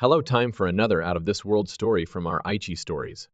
Hello, time for another out of this world story from our Aichi stories.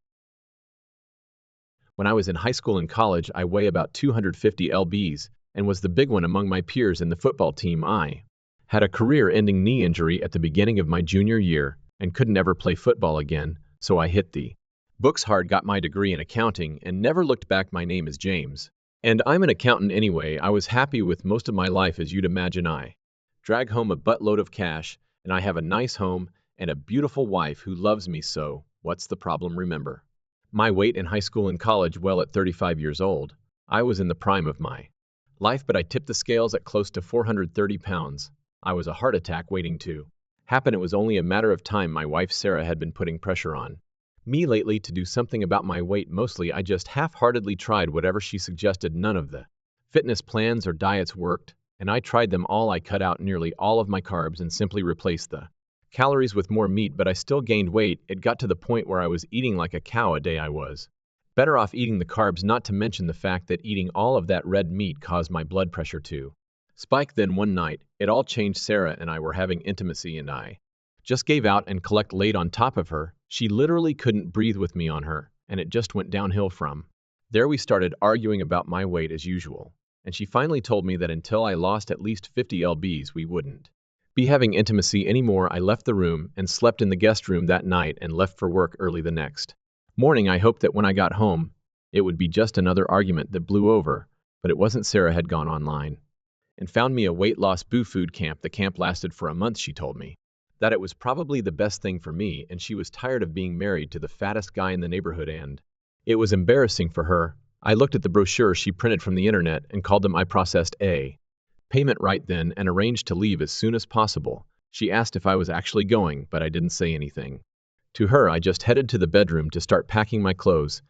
When I was in high school and college, I weigh about 250 lbs and was the big one among my peers in the football team. I had a career-ending knee injury at the beginning of my junior year and couldn't ever play football again, so I hit the books hard, got my degree in accounting, and never looked back. My name is James, and I'm an accountant anyway. I was happy with most of my life, as you'd imagine. I drag home a buttload of cash, and I have a nice home and a beautiful wife who loves me. So what's the problem? Remember my weight in high school and college? Well, at 35 years old, I was in the prime of my life, but I tipped the scales at close to 430 pounds. I was a heart attack waiting to happen. It was only a matter of time. My wife Sarah had been putting pressure on me lately to do something about my weight. Mostly I just half-heartedly tried whatever she suggested. None of the fitness plans or diets worked, and I tried them all. I cut out nearly all of my carbs and simply replaced the calories with more meat, but I still gained weight. It got to the point where I was eating like a cow a day. I was better off eating the carbs, not to mention the fact that eating all of that red meat caused my blood pressure to spike. Then one night, it all changed. Sarah and I were having intimacy, and I just gave out and laid on top of her. She literally couldn't breathe with me on her, and it just went downhill from there. We started arguing about my weight as usual, and she finally told me that until I lost at least 50 lbs, we wouldn't be having intimacy anymore. I left the room and slept in the guest room that night and left for work early the next morning. I hoped that when I got home, it would be just another argument that blew over, but it wasn't. Sarah had gone online and found me a weight loss food camp. The camp lasted for a month. She told me that it was probably the best thing for me, and she was tired of being married to the fattest guy in the neighborhood, and it was embarrassing for her. I looked at the brochure she printed from the internet and called them. I processed a payment right then and arranged to leave as soon as possible. She asked if I was actually going, but I didn't say anything to her. I just headed to the bedroom to start packing my clothes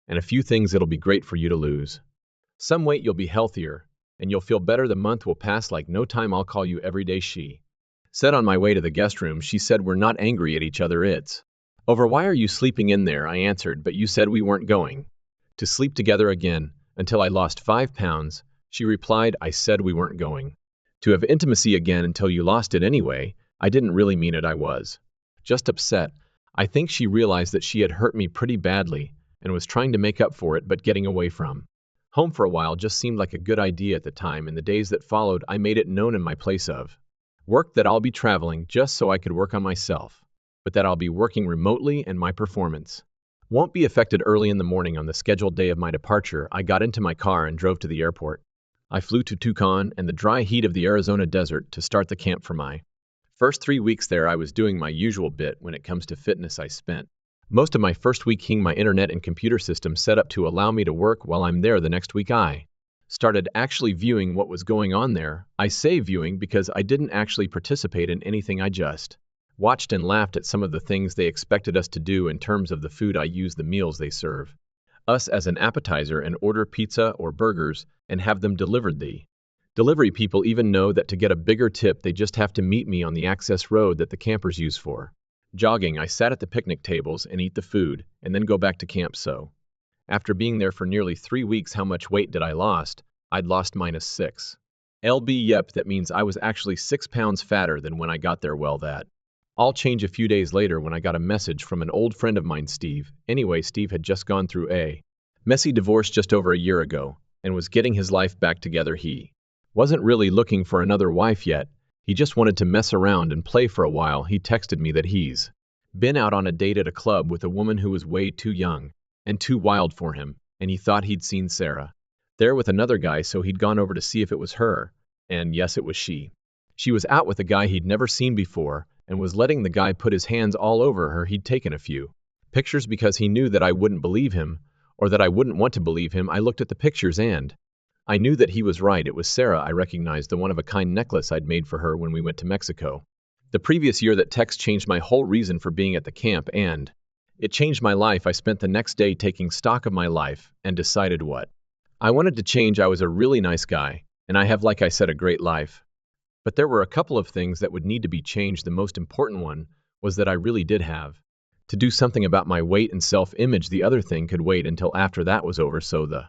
and a few things. It'll be great for you to lose some weight. You'll be healthier and you'll feel better. The month will pass like no time. I'll call you every day, she said. On my way to the guest room, she said, we're not angry at each other. It's over. Why are you sleeping in there? I answered, but you said we weren't going to sleep together again until I lost 5 pounds. She replied, I said we weren't going to have intimacy again until you lost it anyway. I didn't really mean it. I was just upset. I think she realized that she had hurt me pretty badly and was trying to make up for it, but getting away from home for a while just seemed like a good idea at the time. In the days that followed, I made it known in my place of work that I'll be traveling just so I could work on myself, but that I'll be working remotely and my performance won't be affected. Early in the morning on the scheduled day of my departure, I got into my car and drove to the airport. I flew to Tucson and the dry heat of the Arizona desert to start the camp. For my first 3 weeks there, I was doing my usual bit when it comes to fitness. I spent most of my first week getting my internet and computer system set up to allow me to work while I'm there. The next week, I started actually viewing what was going on there. I say viewing because I didn't actually participate in anything. I just watched and laughed at some of the things they expected us to do in terms of the food I use. The meals they serve us as an appetizer and order pizza or burgers and have them delivered. The delivery people even know that to get a bigger tip, they just have to meet me on the access road that the campers use for jogging. I sat at the picnic tables and eat the food and then go back to camp. So after being there for nearly 3 weeks, how much weight did I lost? I'd lost -6 lb. Yep, that means I was actually 6 pounds fatter than when I got there. Well, that all changed a few days later when I got a message from an old friend of mine, Steve. Anyway, Steve had just gone through a messy divorce just over a year ago and was getting his life back together. He wasn't really looking for another wife yet. He just wanted to mess around and play for a while. He texted me that he's been out on a date at a club with a woman who was way too young and too wild for him, and he thought he'd seen Sarah there with another guy, so he'd gone over to see if it was her. And yes, it was she. She was out with a guy he'd never seen before and was letting the guy put his hands all over her. He'd taken a few pictures because he knew that I wouldn't believe him, or that I wouldn't want to believe him. I looked at the pictures and I knew that he was right. It was Sarah. I recognized the one-of-a-kind necklace I'd made for her when we went to Mexico the previous year. That text changed my whole reason for being at the camp, and it changed my life. I spent the next day taking stock of my life and decided what I wanted to change. I was a really nice guy, and I have, like I said, a great life. But there were a couple of things that would need to be changed. The most important one was that I really did have to do something about my weight and self-image. The other thing could wait until after that was over. So the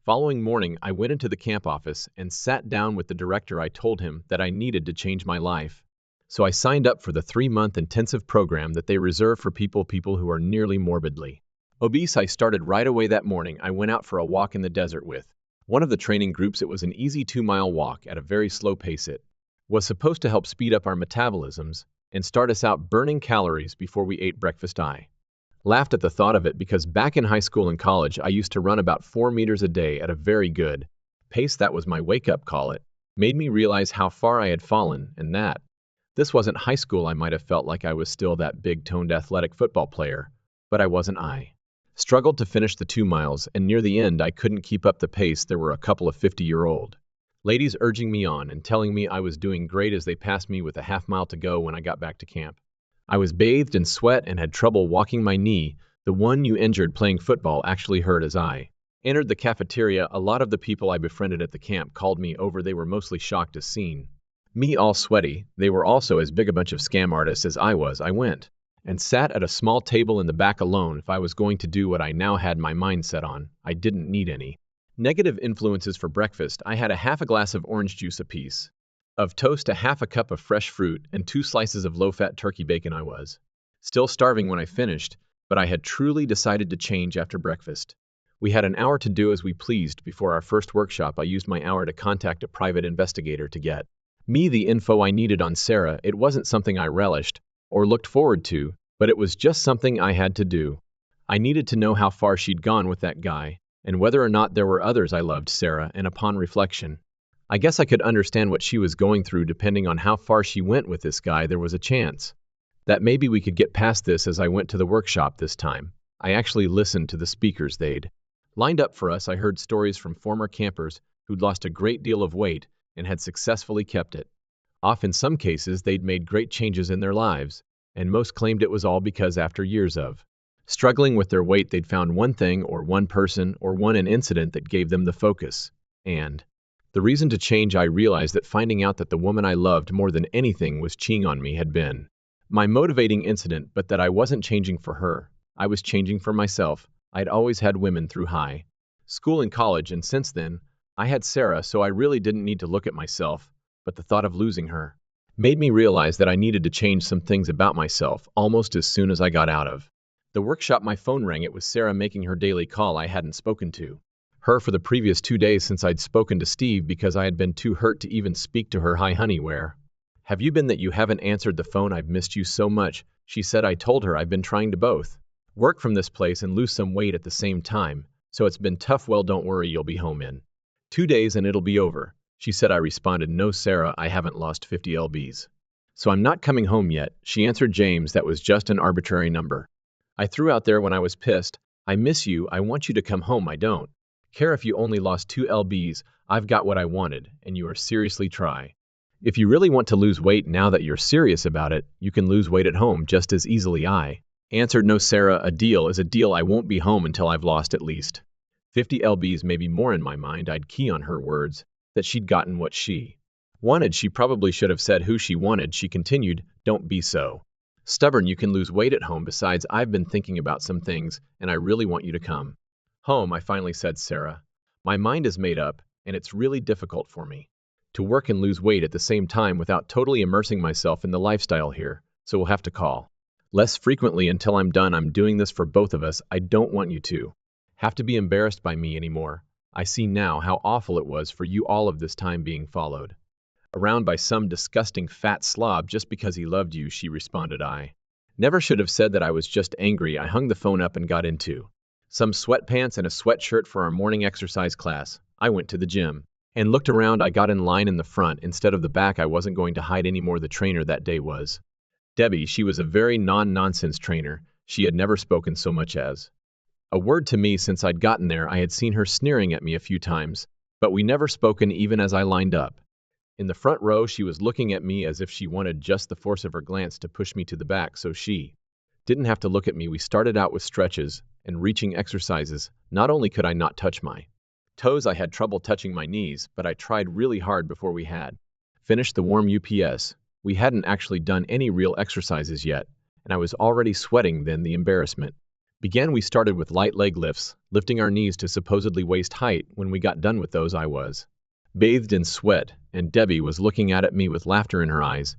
following morning, I went into the camp office and sat down with the director. I told him that I needed to change my life. So I signed up for the 3-month intensive program that they reserve for people who are nearly morbidly obese. I started right away that morning. I went out for a walk in the desert with one of the training groups. It was an easy 2-mile walk at a very slow pace. It was supposed to help speed up our metabolisms and start us out burning calories before we ate breakfast. I laughed at the thought of it because back in high school and college, I used to run about 4 meters a day at a very good pace. That was my wake-up call. It made me realize how far I had fallen, and that this wasn't high school. I might have felt like I was still that big-toned athletic football player, but I wasn't. I struggled to finish the 2 miles, and near the end I couldn't keep up the pace. There were a couple of 50-year-old ladies urging me on and telling me I was doing great as they passed me with a half-mile to go. When I got back to camp, I was bathed in sweat and had trouble walking. My knee, the one you injured playing football, actually hurt. As I entered the cafeteria, a lot of the people I befriended at the camp called me over. They were mostly shocked to see me all sweaty. They were also as big a bunch of scam artists as I was. I went and sat at a small table in the back alone. If I was going to do what I now had my mind set on, I didn't need any negative influences for breakfast. I had a half a glass of orange juice, a piece of toast, a half a cup of fresh fruit, and 2 slices of low-fat turkey bacon. I was still starving when I finished, but I had truly decided to change after breakfast. We had an hour to do as we pleased before our first workshop. I used my hour to contact a private investigator to get me the info I needed on Sarah. It wasn't something I relished or looked forward to, but it was just something I had to do. I needed to know how far she'd gone with that guy, and whether or not there were others. I loved Sarah, and upon reflection, I guess I could understand what she was going through. Depending on how far she went with this guy, there was a chance that maybe we could get past this. As I went to the workshop this time, I actually listened to the speakers they'd lined up for us. I heard stories from former campers who'd lost a great deal of weight and had successfully kept it off. In some cases, they'd made great changes in their lives, and most claimed it was all because after years of struggling with their weight, they'd found one thing or one person or an incident that gave them the focus and the reason to change. I realized that finding out that the woman I loved more than anything was cheating on me had been my motivating incident, but that I wasn't changing for her. I was changing for myself. I'd always had women through high school and college, and since then, I had Sarah, so I really didn't need to look at myself, but the thought of losing her made me realize that I needed to change some things about myself almost as soon as I got out of the workshop. My phone rang. It was Sarah making her daily call. I hadn't spoken to her for the previous 2 days since I'd spoken to Steve because I had been too hurt to even speak to her. "Hi, honey, where have you been that you haven't answered the phone? I've missed you so much," she said. I told her I've been trying to both work from this place and lose some weight at the same time, so it's been tough. "Well, don't worry, you'll be home in 2 days and it'll be over," she said. I responded, "No, Sarah, I haven't lost 50 lbs, so I'm not coming home yet." She answered, "James, that was just an arbitrary number I threw out there when I was pissed. I miss you. I want you to come home. I don't care if you only lost 2 lbs. I've got what I wanted, and you are seriously try. If you really want to lose weight now that you're serious about it, you can lose weight at home just as easily." I answered, "No, Sarah, a deal is a deal. I won't be home until I've lost at least 50 lbs, maybe more." In my mind, I'd key on her words that she'd gotten what she wanted. She probably should have said who she wanted. She continued, "Don't be so stubborn. You can lose weight at home. Besides, I've been thinking about some things, and I really want you to come home." I finally said, "Sarah, my mind is made up, and it's really difficult for me to work and lose weight at the same time without totally immersing myself in the lifestyle here, so we'll have to call less frequently until I'm done. I'm doing this for both of us. I don't want you to have to be embarrassed by me anymore. I see now how awful it was for you all of this time being followed around by some disgusting fat slob just because he loved you," she responded. I never should have said that. I was just angry. I hung the phone up and got into some sweatpants and a sweatshirt for our morning exercise class. I went to the gym and looked around. I got in line in the front instead of the back. I wasn't going to hide anymore. The trainer that day was Debbie. She was a very non-nonsense trainer. She had never spoken so much as a word to me since I'd gotten there. I had seen her sneering at me a few times, but we never spoken even as I lined up in the front row. She was looking at me as if she wanted just the force of her glance to push me to the back so she didn't have to look at me. We started out with stretches and reaching exercises. Not only could I not touch my toes, I had trouble touching my knees, but I tried really hard before we had finished the warm ups. We hadn't actually done any real exercises yet, and I was already sweating. Then the embarrassment began. We started with light leg lifts, lifting our knees to supposedly waist height. When we got done with those, I was bathed in sweat, and Debbie was looking at me with laughter in her eyes.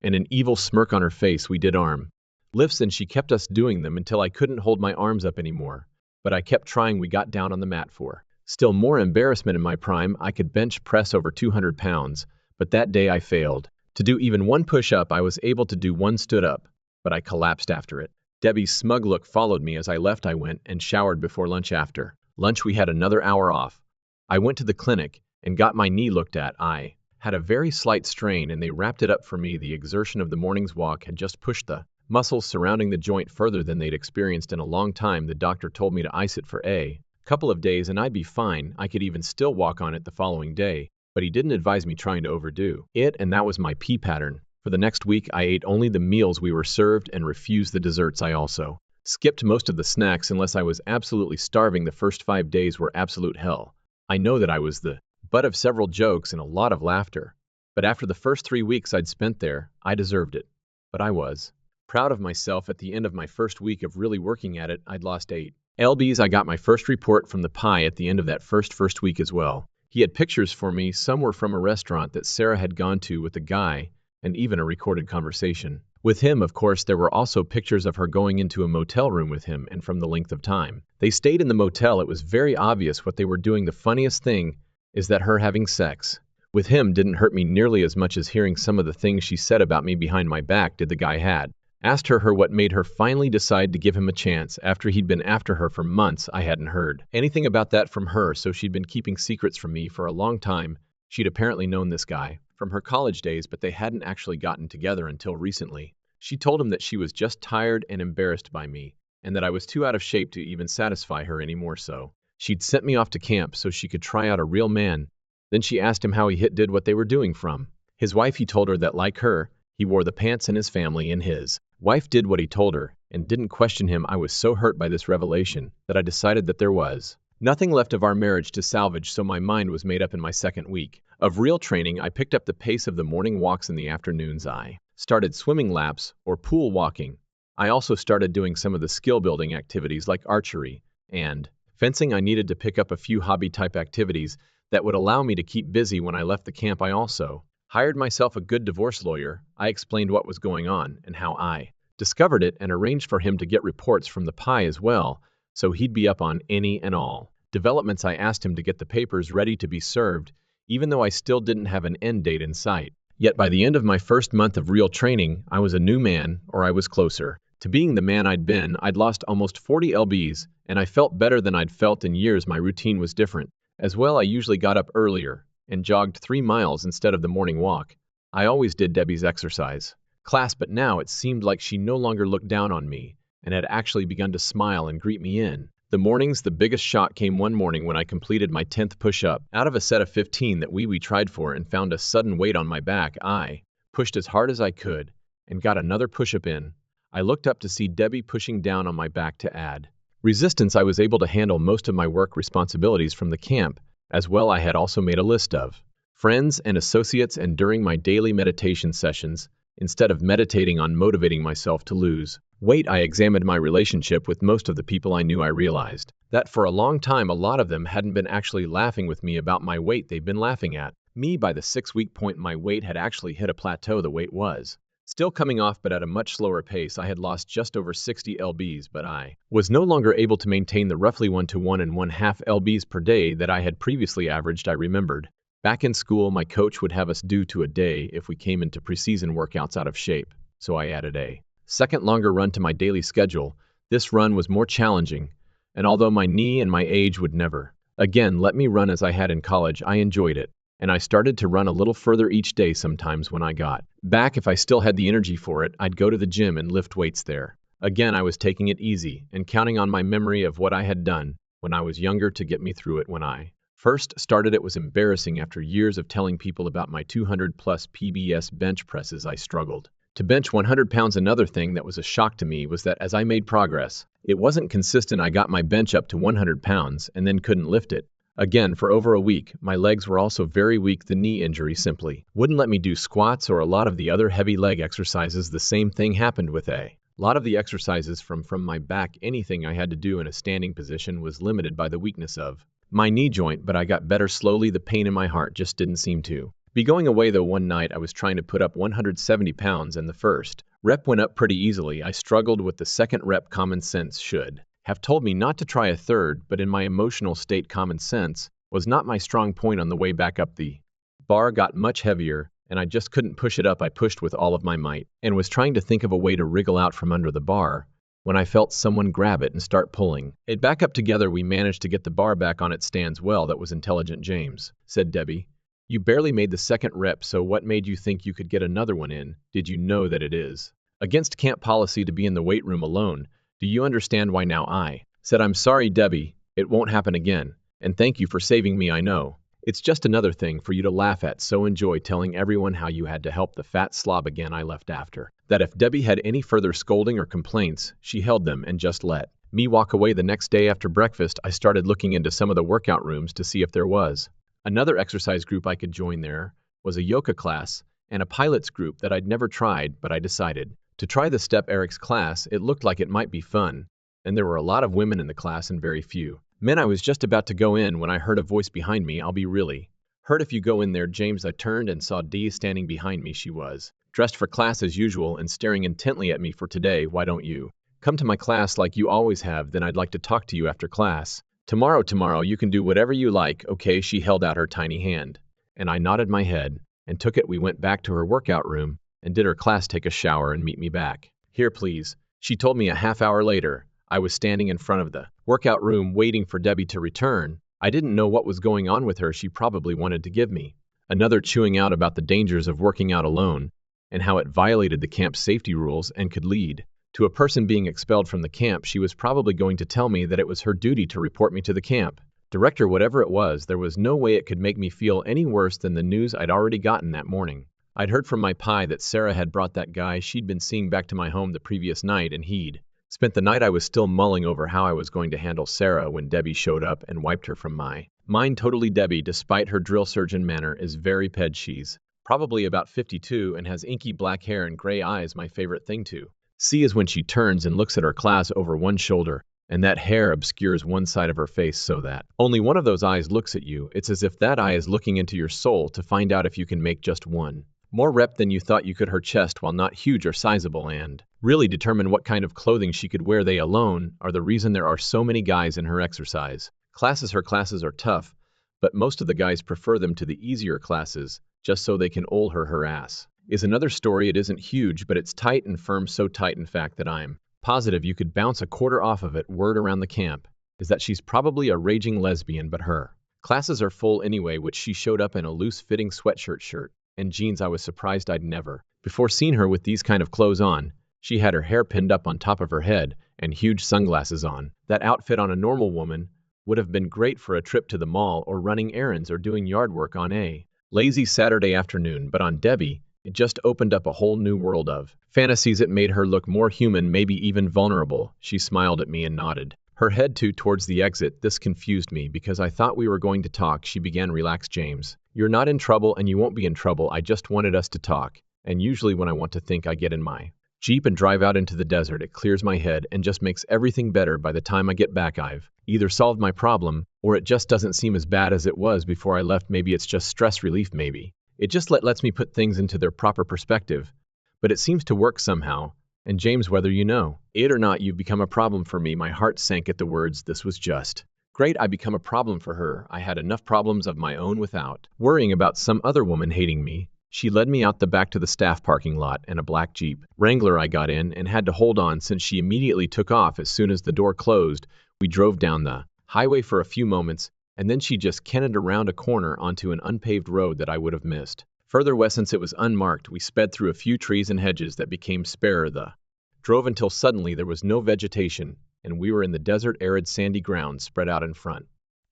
and an evil smirk on her face. We did arm lifts and she kept us doing them until I couldn't hold my arms up anymore. But I kept trying. We got down on the mat for still more embarrassment. In my prime, I could bench press over 200 pounds, but that day I failed. To do even one push-up, I was able to do one stood up, but I collapsed after it. Debbie's smug look followed me as I left. I went and showered before lunch. After lunch, we had another hour off. I went to the clinic and got my knee looked at. I had a very slight strain and they wrapped it up for me. The exertion of the morning's walk had just pushed the muscles surrounding the joint further than they'd experienced in a long time. The doctor told me to ice it for a couple of days and I'd be fine. I could even still walk on it the following day, but he didn't advise me trying to overdo it, and that was my pee pattern. For the next week, I ate only the meals we were served and refused the desserts. I also skipped most of the snacks unless I was absolutely starving. The first 5 days were absolute hell. I know that I was the butt of several jokes and a lot of laughter, but after the first 3 weeks I'd spent there, I deserved it. But I was proud of myself. At the end of my first week of really working at it, I'd lost 8 lbs. I got my first report from the pie at the end of that first week as well. He had pictures for me. Some were from a restaurant that Sarah had gone to with a guy, and even a recorded conversation with him. Of course, there were also pictures of her going into a motel room with him, and from the length of time they stayed in the motel, it was very obvious what they were doing. The funniest thing is that her having sex with him didn't hurt me nearly as much as hearing some of the things she said about me behind my back did. The guy had asked her what made her finally decide to give him a chance after he'd been after her for months. I hadn't heard anything about that from her, so she'd been keeping secrets from me for a long time. She'd apparently known this guy from her college days, but they hadn't actually gotten together until recently. She told him that she was just tired and embarrassed by me, and that I was too out of shape to even satisfy her anymore, so she'd sent me off to camp so she could try out a real man. Then she asked him how he did what they were doing from his wife. He told her that, like her, he wore the pants in his family, and his wife did what he told her and didn't question him. I was so hurt by this revelation that I decided that there was nothing left of our marriage to salvage, so my mind was made up. In my second week of real training, I picked up the pace of the morning walks. In the afternoons, I started swimming laps or pool walking. I also started doing some of the skill-building activities like archery and fencing. I needed to pick up a few hobby-type activities that would allow me to keep busy when I left the camp. I also hired myself a good divorce lawyer. I explained what was going on and how I discovered it and arranged for him to get reports from the pie as well, so he'd be up on any and all developments. I asked him to get the papers ready to be served, even though I still didn't have an end date in sight. Yet by the end of my first month of real training, I was a new man, or I was closer to being the man I'd been. I'd lost almost 40 lbs, and I felt better than I'd felt in years. My routine was different as well. I usually got up earlier and jogged 3 miles instead of the morning walk. I always did Debbie's exercise class, but now it seemed like she no longer looked down on me and had actually begun to smile and greet me in the mornings. The biggest shock came one morning when I completed my 10th push-up out of a set of 15 that we tried for and found a sudden weight on my back. I pushed as hard as I could and got another push-up in. I looked up to see Debbie pushing down on my back to add resistance. I was able to handle most of my work responsibilities from the camp as well. I had also made a list of friends and associates, and during my daily meditation sessions, instead of meditating on motivating myself to lose weight, I examined my relationship with most of the people I knew. I realized that for a long time, a lot of them hadn't been actually laughing with me about my weight. They'd been laughing at me. By the 6-week point, my weight had actually hit a plateau. The weight was still coming off, but at a much slower pace. I had lost just over 60 lbs, but I was no longer able to maintain the roughly 1 to 1.5 lbs per day that I had previously averaged. I remembered back in school, my coach would have us do to a day if we came into preseason workouts out of shape, so I added a second longer run to my daily schedule. This run was more challenging, and although my knee and my age would never again let me run as I had in college, I enjoyed it, and I started to run a little further each day. Sometimes when I got back, if I still had the energy for it, I'd go to the gym and lift weights there. Again, I was taking it easy and counting on my memory of what I had done when I was younger to get me through it. When I first started, it was embarrassing. After years of telling people about my 200-plus PBS bench presses, I struggled to bench 100 pounds. Another thing that was a shock to me was that as I made progress, it wasn't consistent. I got my bench up to 100 pounds and then couldn't lift it again for over a week. My legs were also very weak. The knee injury simply wouldn't let me do squats or a lot of the other heavy leg exercises. The same thing happened with a lot of the exercises from my back. Anything I had to do in a standing position was limited by the weakness of my knee joint, but I got better slowly. The pain in my heart just didn't seem to Be going away though. One night I was trying to put up 170 pounds and the first rep went up pretty easily. I struggled with the second rep. Common sense should have told me not to try a third, but in my emotional state common sense was not my strong point. On the way back up the bar got much heavier and I just couldn't push it up. I pushed with all of my might and was trying to think of a way to wriggle out from under the bar when I felt someone grab it and start pulling it back up. Together we managed to get the bar back on its stands. Well, that was intelligent, James, said Debbie. You barely made the second rep, so what made you think you could get another one in? Did you know that it is against camp policy to be in the weight room alone? Do you understand why now? I said, I'm sorry, Debbie. It won't happen again. And thank you for saving me. I know it's just another thing for you to laugh at, so enjoy telling everyone how you had to help the fat slob again. I left after that. If Debbie had any further scolding or complaints, she held them and just let me walk away. The next day after breakfast, I started looking into some of the workout rooms to see if there was another exercise group I could join. There was a yoga class and a pilates group that I'd never tried, but I decided to try the Step Eric's class. It looked like it might be fun, and there were a lot of women in the class and very few men. I was just about to go in when I heard a voice behind me. I'll be really hurt if you go in there, James. I turned and saw Dee standing behind me. She was dressed for class as usual and staring intently at me. For today, why don't you come to my class like you always have? Then I'd like to talk to you after class. Tomorrow, you can do whatever you like, okay? She held out her tiny hand, and I nodded my head and took it. We went back to her workout room and did her class, take a shower, and meet me back here, please, she told me. A half hour later, I was standing in front of the workout room waiting for Debbie to return. I didn't know what was going on with her. She probably wanted to give me another chewing out about the dangers of working out alone and how it violated the camp safety rules and could lead to a person being expelled from the camp. She was probably going to tell me that it was her duty to report me to the camp director. Whatever it was, there was no way it could make me feel any worse than the news I'd already gotten that morning. I'd heard from my pie that Sarah had brought that guy she'd been seeing back to my home the previous night, and he'd spent the night. I was still mulling over how I was going to handle Sarah when Debbie showed up and wiped her from my mind totally. Debbie, despite her drill surgeon manner, is very ped. She's probably about 52 and has inky black hair and gray eyes. My favorite thing to see is when she turns and looks at her class over one shoulder, and that hair obscures one side of her face so that only one of those eyes looks at you. It's as if that eye is looking into your soul to find out if you can make just one more rep than you thought you could. Her chest, while not huge or sizable, and really determine what kind of clothing she could wear. They alone are the reason there are so many guys in her exercise classes. Her classes are tough, but most of the guys prefer them to the easier classes just so they can oil her ass. Is another story. It isn't huge, but it's tight and firm, so tight in fact that I'm positive you could bounce a quarter off of it. Word around the camp is that she's probably a raging lesbian, but her classes are full anyway, which she showed up in a loose-fitting sweatshirt shirt and jeans. I was surprised. I'd never before seen her with these kind of clothes on. She had her hair pinned up on top of her head and huge sunglasses on. That outfit on a normal woman would have been great for a trip to the mall or running errands or doing yard work on a lazy Saturday afternoon, but on Debbie, it just opened up a whole new world of fantasies. It made her look more human, maybe even vulnerable. She smiled at me and nodded her head towards the exit. This confused me because I thought we were going to talk. She began, relax, James. You're not in trouble and you won't be in trouble. I just wanted us to talk. And usually when I want to think, I get in my Jeep and drive out into the desert. It clears my head and just makes everything better. By the time I get back, I've either solved my problem or it just doesn't seem as bad as it was before I left. Maybe it's just stress relief. Maybe it just lets me put things into their proper perspective, but it seems to work somehow. And James, whether you know it or not, you've become a problem for me. My heart sank at the words. This was just great. I become a problem for her. I had enough problems of my own without worrying about some other woman hating me. She led me out the back to the staff parking lot and a black Jeep Wrangler. I got in and had to hold on since she immediately took off as soon as the door closed. We drove down the highway for a few moments, and then she just cannoned around a corner onto an unpaved road that I would have missed further west since it was unmarked. We sped through a few trees and hedges that became sparer. The drove until suddenly there was no vegetation, and we were in the desert, arid, sandy ground spread out in front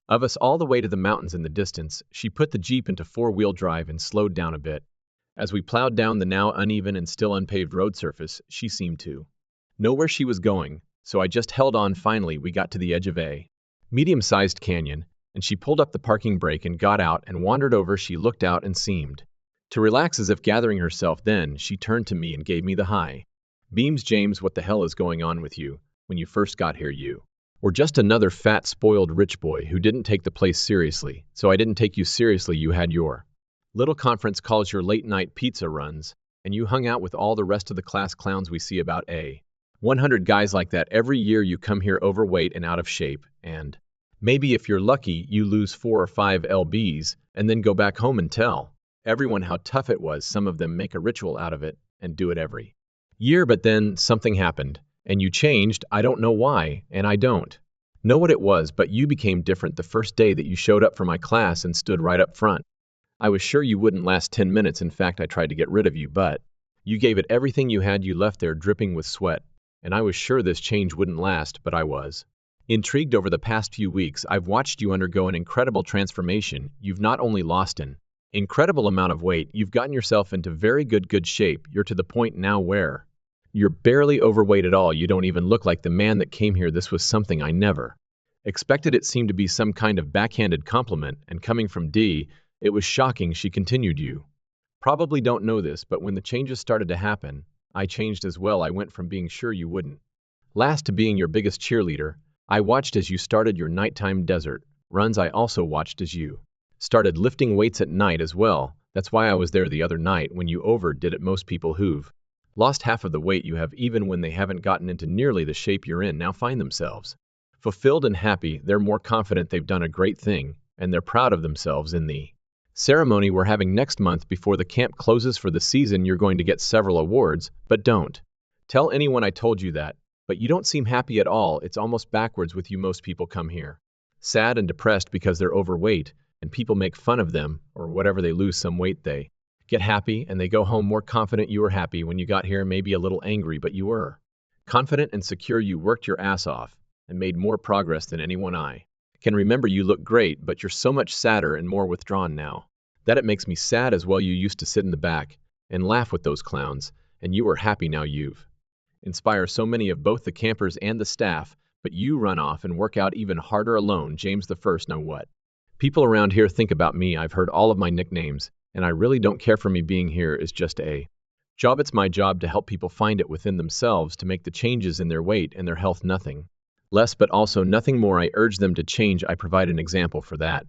of us all the way to the mountains in the distance. She put the Jeep into four-wheel drive and slowed down a bit. As we plowed down the now uneven and still unpaved road surface, she seemed to know where she was going, so I just held on. Finally, we got to the edge of a medium-sized canyon, and she pulled up the parking brake and got out and wandered over. She looked out and seemed to relax as if gathering herself. Then she turned to me and gave me the high beams. James, what the hell is going on with you? When you first got here, you were just another fat, spoiled rich boy who didn't take the place seriously. So I didn't take you seriously. You had your Little conference calls your late-night pizza runs, and you hung out with all the rest of the class clowns we see about 100 guys like that every year. You come here overweight and out of shape, and maybe if you're lucky, you lose 4 or 5 lbs and then go back home and tell everyone how tough it was. Some of them make a ritual out of it and do it every year, but then something happened, and you changed. I don't know why, and I don't know what it was, but you became different the first day that you showed up for my class and stood right up front. I was sure you wouldn't last 10 minutes. In fact, I tried to get rid of you, but you gave it everything you had. You left there dripping with sweat, and I was sure this change wouldn't last, but I was intrigued. Over the past few weeks, I've watched you undergo an incredible transformation. You've not only lost an incredible amount of weight, you've gotten yourself into very good shape. You're to the point now where you're barely overweight at all. You don't even look like the man that came here. This was something I never expected. It seemed to be some kind of backhanded compliment, and coming from D, it was shocking. She continued, you probably don't know this, but when the changes started to happen, I changed as well. I went from being sure you wouldn't last to being your biggest cheerleader. I watched as you started your nighttime desert runs. I also watched as you started lifting weights at night as well. That's why I was there the other night when you overdid it. Most people who've lost half of the weight you have, even when they haven't gotten into nearly the shape you're in now, find themselves fulfilled and happy. They're more confident. They've done a great thing, and they're proud of themselves. In the ceremony we're having next month before the camp closes for the season, you're going to get several awards, but don't tell anyone I told you that. But you don't seem happy at all. It's almost backwards with you. Most people come here sad and depressed because they're overweight, and people make fun of them, or whatever. They lose some weight, they get happy, and they go home more confident. You were happy when you got here, maybe a little angry, but you were confident and secure. You worked your ass off and made more progress than anyone I can remember. You look great, but you're so much sadder and more withdrawn now that it makes me sad as well. You used to sit in the back and laugh with those clowns, and you were happy. Now you've inspired so many of both the campers and the staff, but you run off and work out even harder alone. James the First. Know what people around here think about me. I've heard all of my nicknames, and I really don't care. For me, being here is just a job. It's my job to help people find it within themselves, to make the changes in their weight and their health. Nothing less, but also nothing more. I urge them to change. I provide an example for that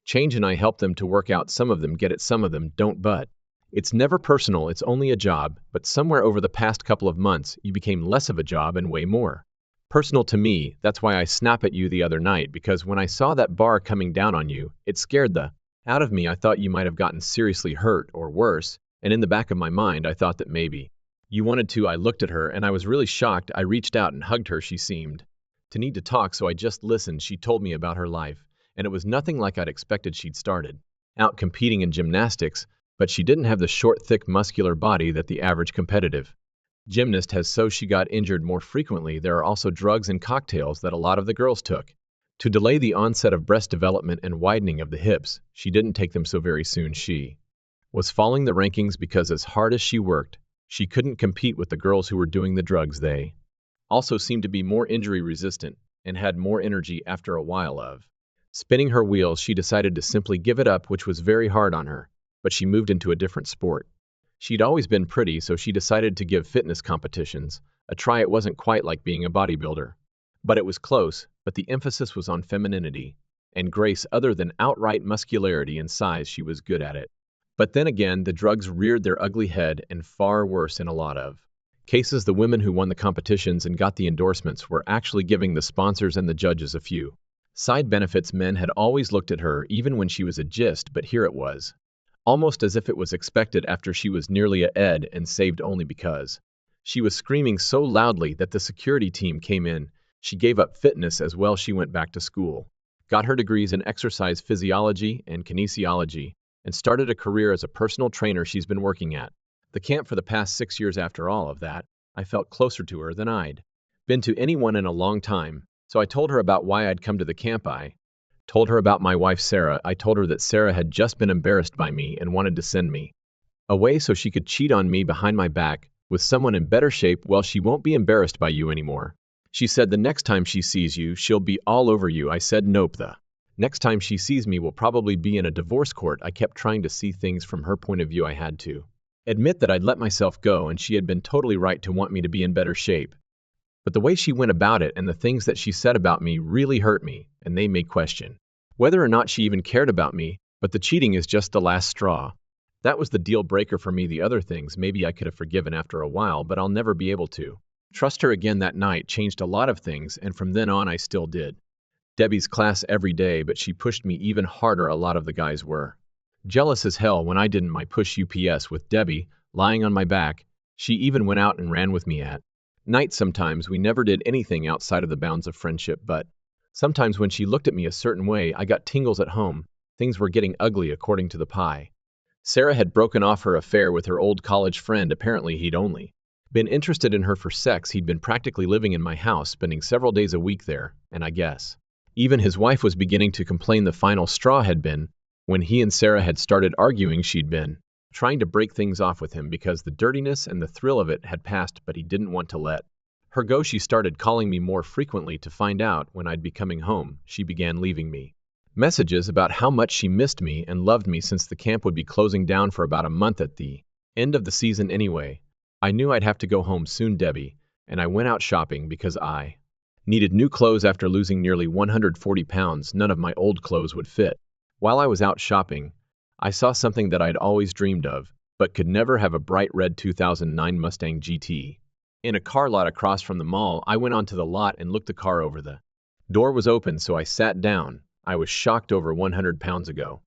change, and I help them to work out. Some of them get it, some of them don't, but it's never personal. It's only a job. But somewhere over the past couple of months, you became less of a job and way more personal to me. That's why I snapped at you the other night, because when I saw that bar coming down on you, it scared the out of me. I thought you might have gotten seriously hurt or worse, and in the back of my mind, I thought that maybe you wanted to. I looked at her, and I was really shocked. I reached out and hugged her. She seemed to need to talk, so I just listened. She told me about her life, and it was nothing like I'd expected. She'd started out competing in gymnastics, but she didn't have the short, thick, muscular body that the average competitive gymnast has, so she got injured more frequently. There are also drugs and cocktails that a lot of the girls took to delay the onset of breast development and widening of the hips. She didn't take them, so very soon she was falling the rankings, because as hard as she worked, she couldn't compete with the girls who were doing the drugs. They also seemed to be more injury resistant and had more energy. After a while of spinning her wheels, she decided to simply give it up, which was very hard on her, but she moved into a different sport. She'd always been pretty, so she decided to give fitness competitions a try. It wasn't quite like being a bodybuilder, but it was close. But the emphasis was on femininity and grace, other than outright muscularity and size. She was good at it. But then again, the drugs reared their ugly head, and far worse in a lot of cases, the women who won the competitions and got the endorsements were actually giving the sponsors and the judges a few side benefits. Men had always looked at her, even when she was a gist, but here it was almost as if it was expected. After she was nearly a ed and saved only because she was screaming so loudly that the security team came in, she gave up fitness as well. She went back to school, got her degrees in exercise physiology and kinesiology, and started a career as a personal trainer. She's been working at the camp for the past 6 years. After all of that, I felt closer to her than I'd been to anyone in a long time. So I told her about why I'd come to the camp. I told her about my wife, Sarah. I told her that Sarah had just been embarrassed by me and wanted to send me away so she could cheat on me behind my back with someone in better shape. Well, she won't be embarrassed by you anymore. She said the next time she sees you, she'll be all over you. I said nope. The next time she sees me will probably be in a divorce court. I kept trying to see things from her point of view. I had to admit that I'd let myself go, and she had been totally right to want me to be in better shape. But the way she went about it and the things that she said about me really hurt me, and they made me question whether or not she even cared about me. But the cheating is just the last straw. That was the deal breaker for me. The other things maybe I could have forgiven after a while, but I'll never be able to. Trust her again that night changed a lot of things, and from then on I still did. Debbie's class every day, but she pushed me even harder. A lot of the guys were jealous as hell when I didn't. My push UPS with Debbie lying on my back. She even went out and ran with me at night sometimes. We never did anything outside of the bounds of friendship, but sometimes when she looked at me a certain way, I got tingles at home. Things were getting ugly according to the pie. Sarah had broken off her affair with her old college friend. Apparently he'd only been interested in her for sex. He'd been practically living in my house, spending several days a week there, and I guess even his wife was beginning to complain. The final straw had been when he and Sarah had started arguing. She'd been trying to break things off with him because the dirtiness and the thrill of it had passed, but he didn't want to let her go. She started calling me more frequently to find out when I'd be coming home. She began leaving me messages about how much she missed me and loved me since the camp would be closing down for about a month at the end of the season anyway. I knew I'd have to go home soon, Debbie, and I went out shopping because I needed new clothes after losing nearly 140 pounds. None of my old clothes would fit. While I was out shopping, I saw something that I'd always dreamed of, but could never have: a bright red 2009 Mustang GT. In a car lot across from the mall. I went onto the lot and looked the car over. The door was open, so I sat down. I was shocked. Over 100 pounds ago,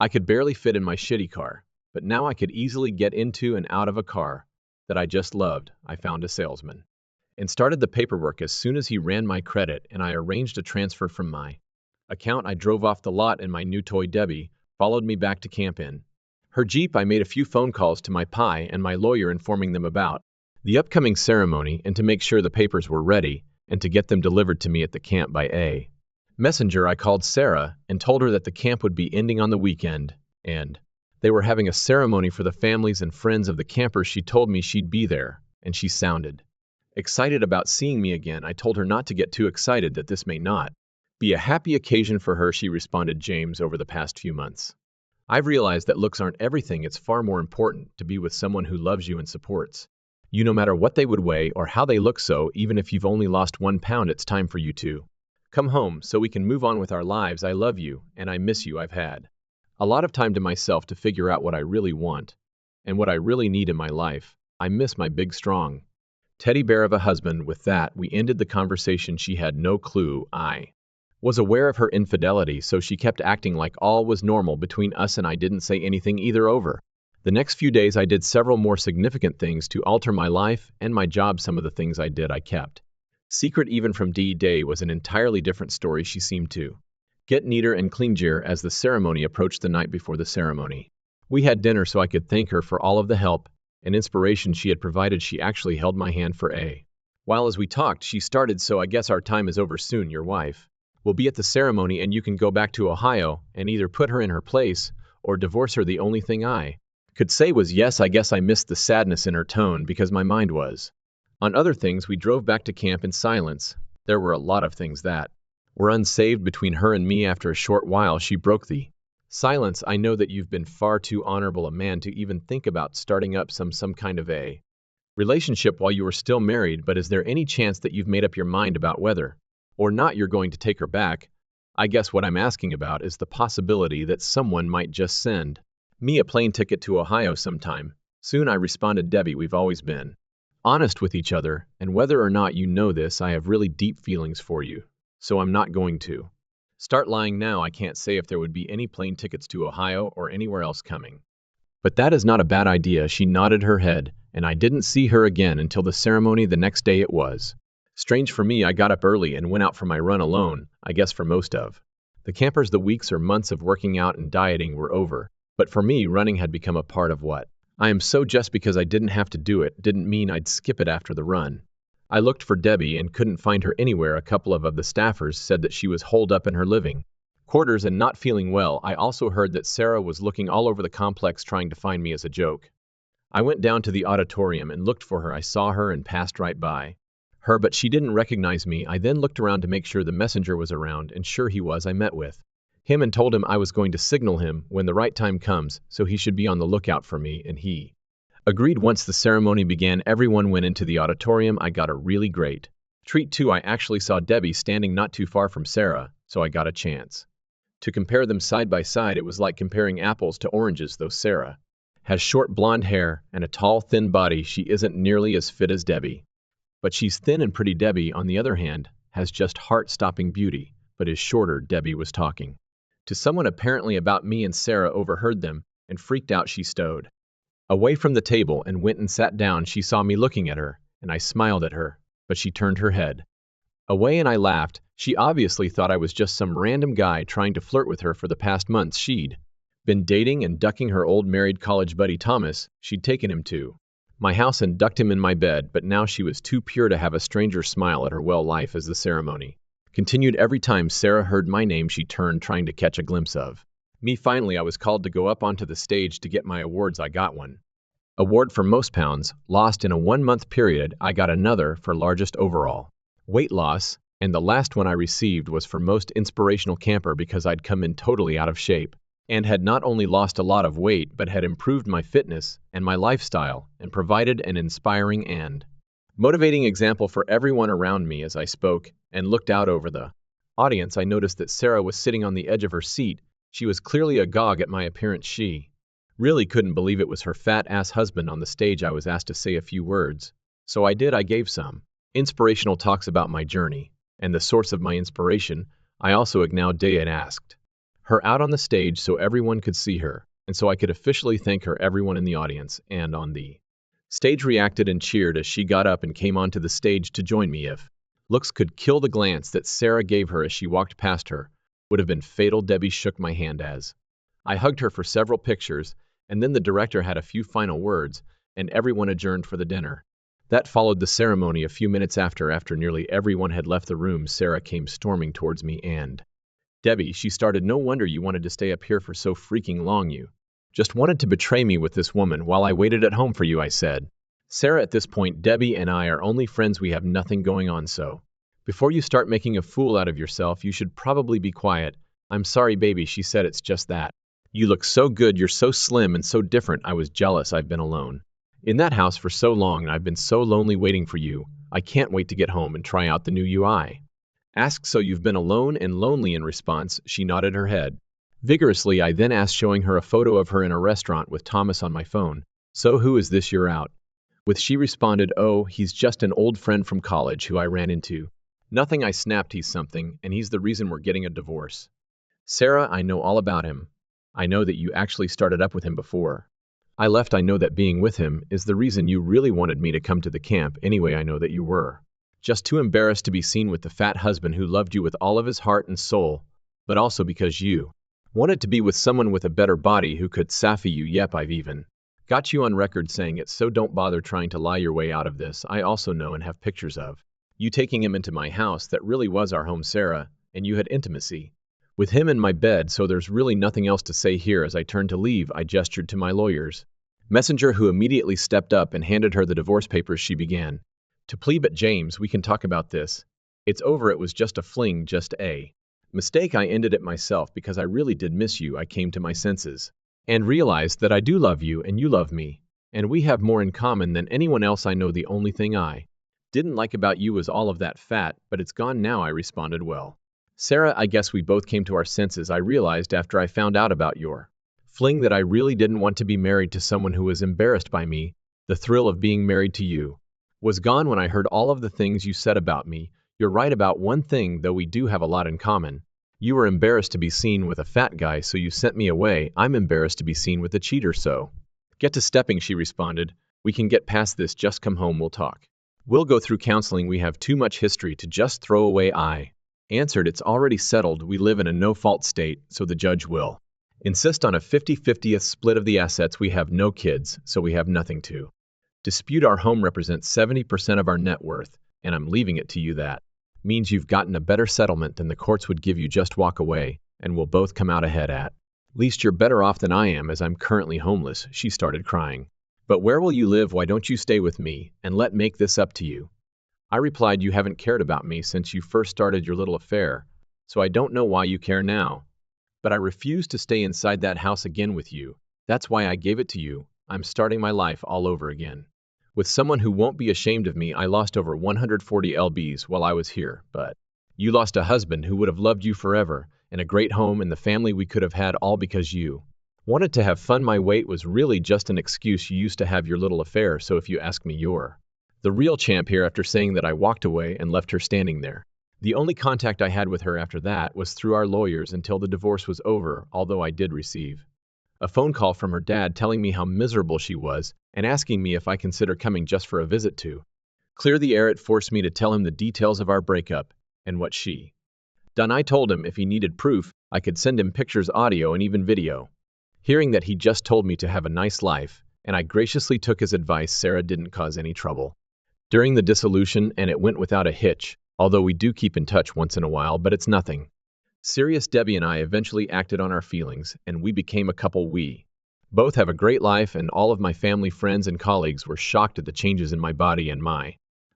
I could barely fit in my shitty car, but now I could easily get into and out of a car that I just loved. I found a salesman and started the paperwork as soon as he ran my credit, and I arranged a transfer from my account. I drove off the lot and my new toy Debbie followed me back to camp in her Jeep. I made a few phone calls to my PI and my lawyer, informing them about the upcoming ceremony and to make sure the papers were ready and to get them delivered to me at the camp by a messenger. I called Sarah and told her that the camp would be ending on the weekend and they were having a ceremony for the families and friends of the campers. She told me she'd be there, and she sounded excited about seeing me again. I told her not to get too excited, that this may not be a happy occasion for her. She responded, James, over the past few months, I've realized that looks aren't everything. It's far more important to be with someone who loves you and supports you no matter what they would weigh or how they look. So even if you've only lost 1 pound, it's time for you to come home so we can move on with our lives. I love you and I miss you. I've had a lot of time to myself to figure out what I really want and what I really need in my life. I miss my big, strong teddy bear of a husband. With that, we ended the conversation. She had no clue I was aware of her infidelity, so she kept acting like all was normal between us, and I didn't say anything either. Over the next few days, I did several more significant things to alter my life and my job. Some of the things I did I kept secret. Even from D-Day was an entirely different story. She seemed to get neater and cleaner as the ceremony approached. The night before the ceremony, we had dinner so I could thank her for all of the help and inspiration she had provided. She actually held my hand for a while as we talked. She started, so I guess our time is over soon. Your wife will be at the ceremony and you can go back to Ohio and either put her in her place or divorce her. The only thing I could say was yes. I guess I missed the sadness in her tone because my mind was on other things. We drove back to camp in silence. There were a lot of things that were unsaved between her and me. After a short while, she broke the silence. I know that you've been far too honorable a man to even think about starting up some kind of a relationship while you were still married, but is there any chance that you've made up your mind about whether or not you're going to take her back? I guess what I'm asking about is the possibility that someone might just send me a plane ticket to Ohio sometime soon. I responded, Debbie, we've always been honest with each other, and whether or not you know this, I have really deep feelings for you, so I'm not going to start lying now. I can't say if there would be any plane tickets to Ohio or anywhere else coming, but that is not a bad idea. She nodded her head, and I didn't see her again until the ceremony the next day. It was strange for me. I got up early and went out for my run alone. I guess for most of the campers, the weeks or months of working out and dieting were over, but for me, running had become a part of what I am. So just because I didn't have to do it didn't mean I'd skip it after the run. I looked for Debbie and couldn't find her anywhere. A couple of the staffers said that she was holed up in her living quarters and not feeling well. I also heard that Sarah was looking all over the complex trying to find me as a joke. I went down to the auditorium and looked for her. I saw her and passed right by her, but she didn't recognize me. I then looked around to make sure the messenger was around, and sure he was. I met with him and told him I was going to signal him when the right time comes, so he should be on the lookout for me, and he agreed. Once the ceremony began, everyone went into the auditorium. I got a really great treat too. I actually saw Debbie standing not too far from Sarah, so I got a chance to compare them side by side. It was like comparing apples to oranges, though Sarah Has short blonde hair and a tall, thin body. She isn't nearly as fit as Debbie. But she's thin and pretty. Debbie, on the other hand, has just heart-stopping beauty, but is shorter. Debbie was talking to someone apparently about me, and Sarah overheard them and freaked out. She stowed away from the table and went and sat down. She saw me looking at her, and I smiled at her, but she turned her head away and I laughed. She obviously thought I was just some random guy trying to flirt with her. For the past months she'd been dating and ducking her old married college buddy Thomas. She'd taken him to my house and ducked him in my bed, but now she was too pure to have a stranger smile at her. Well, life as the ceremony continued. Every time Sarah heard my name, she turned, trying to catch a glimpse of me. Finally, I was called to go up onto the stage to get my awards. I got one award for most pounds lost in a 1-month period. I got another for largest overall weight loss, and the last one I received was for most inspirational camper, because I'd come in totally out of shape and had not only lost a lot of weight but had improved my fitness and my lifestyle and provided an inspiring and motivating example for everyone around me. As I spoke and looked out over the audience, I noticed that Sarah was sitting on the edge of her seat. She was clearly agog at my appearance. She really couldn't believe it was her fat-ass husband on the stage. I was asked to say a few words, so I did. I gave some inspirational talks about my journey and the source of my inspiration. I also acknowledged and asked her out on the stage so everyone could see her, and so I could officially thank her. Everyone in the audience and on the stage reacted and cheered as she got up and came onto the stage to join me. If looks could kill, the glance that Sarah gave her as she walked past her would have been fatal. Debbie shook my hand as I hugged her for several pictures, and then the director had a few final words, and everyone adjourned for the dinner that followed the ceremony. A few minutes after nearly everyone had left the room, Sarah came storming towards me and Debbie, she started. No wonder you wanted to stay up here for so freaking long. You just wanted to betray me with this woman while I waited at home for you, I said. Sarah, at this point, Debbie and I are only friends. We have nothing going on, so before you start making a fool out of yourself, you should probably be quiet. I'm sorry, baby, she said. It's just that you look so good. You're so slim and so different. I was jealous. I've been alone in that house for so long, and I've been so lonely waiting for you. I can't wait to get home and try out the new UI. Asked, so you've been alone and lonely? In response, she nodded her head vigorously. I then asked, showing her a photo of her in a restaurant with Thomas on my phone, so who is this you're out with? She responded, oh, he's just an old friend from college who I ran into. Nothing, I snapped. He's something, and he's the reason we're getting a divorce. Sarah, I know all about him. I know that you actually started up with him before I left. I know that being with him is the reason you really wanted me to come to the camp. Anyway, I know that you were just too embarrassed to be seen with the fat husband who loved you with all of his heart and soul, but also because you wanted to be with someone with a better body who could safi you. Yep, I've even got you on record saying it, so don't bother trying to lie your way out of this. I also know and have pictures of you taking him into my house that really was our home, Sarah, and you had intimacy with him in my bed, so there's really nothing else to say here. As I turned to leave, I gestured to my lawyer's messenger, who immediately stepped up and handed her the divorce papers. She began to plead, but James, we can talk about this. It's over. It was just a fling, just a mistake. I ended it myself because I really did miss you. I came to my senses and realized that I do love you and you love me, and we have more in common than anyone else I know. The only thing I didn't like about you was all of that fat, but it's gone now, I responded. Well, Sarah, I guess we both came to our senses. I realized after I found out about your fling that I really didn't want to be married to someone who was embarrassed by me. The thrill of being married to you was gone when I heard all of the things you said about me. You're right about one thing, though, we do have a lot in common. You were embarrassed to be seen with a fat guy, so you sent me away. I'm embarrassed to be seen with a cheater, so get to stepping, she responded. We can get past this. Just come home, we'll talk. We'll go through counseling. We have too much history to just throw away. I answered, it's already settled. We live in a no-fault state, so the judge will insist on a 50-50th split of the assets. We have no kids, so we have nothing to dispute. Our home represents 70% of our net worth, and I'm leaving it to you. That means you've gotten a better settlement than the courts would give you. Just walk away, and we'll both come out ahead. At least you're better off than I am, as I'm currently homeless. She started crying. But where will you live? Why don't you stay with me and let make this up to you? I replied, you haven't cared about me since you first started your little affair, so I don't know why you care now. But I refuse to stay inside that house again with you. That's why I gave it to you. I'm starting my life all over again with someone who won't be ashamed of me. I lost over 140 lbs while I was here, but you lost a husband who would have loved you forever, and a great home and the family we could have had, all because you Wanted to have fun. My weight was really just an excuse you used to have your little affair, so if you ask me, you're the real champ here. After saying that, I walked away and left her standing there. The only contact I had with her after that was through our lawyers until the divorce was over, although I did receive a phone call from her dad telling me how miserable she was and asking me if I consider coming just for a visit to clear the air. It forced me to tell him the details of our breakup and what she done. I told him if he needed proof, I could send him pictures, audio, and even video. Hearing that he just told me to have a nice life, and I graciously took his advice. Sarah didn't cause any trouble during the dissolution, and it went without a hitch, although we do keep in touch once in a while, but it's nothing serious. Debbie and I eventually acted on our feelings, and we became a couple. We both have a great life, and all of my family, friends, and colleagues were shocked at the changes in my body and my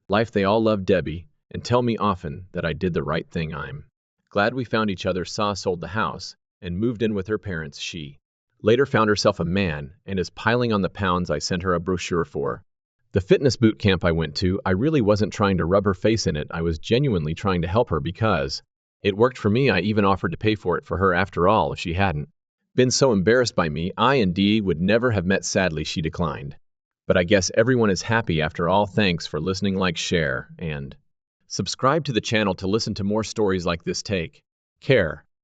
life. They all love Debbie and tell me often that I did the right thing. I'm glad we found each other. Saw sold the house and moved in with her parents. She later found herself a man and is piling on the pounds. I sent her a brochure for the fitness boot camp I went to. I really wasn't trying to rub her face in it. I was genuinely trying to help her because it worked for me. I even offered to pay for it for her. After all, if she hadn't been so embarrassed by me, I and Dee would never have met. Sadly, she declined. But I guess everyone is happy after all. Thanks for listening. Like, share, and subscribe to the channel to listen to more stories like this. Take care.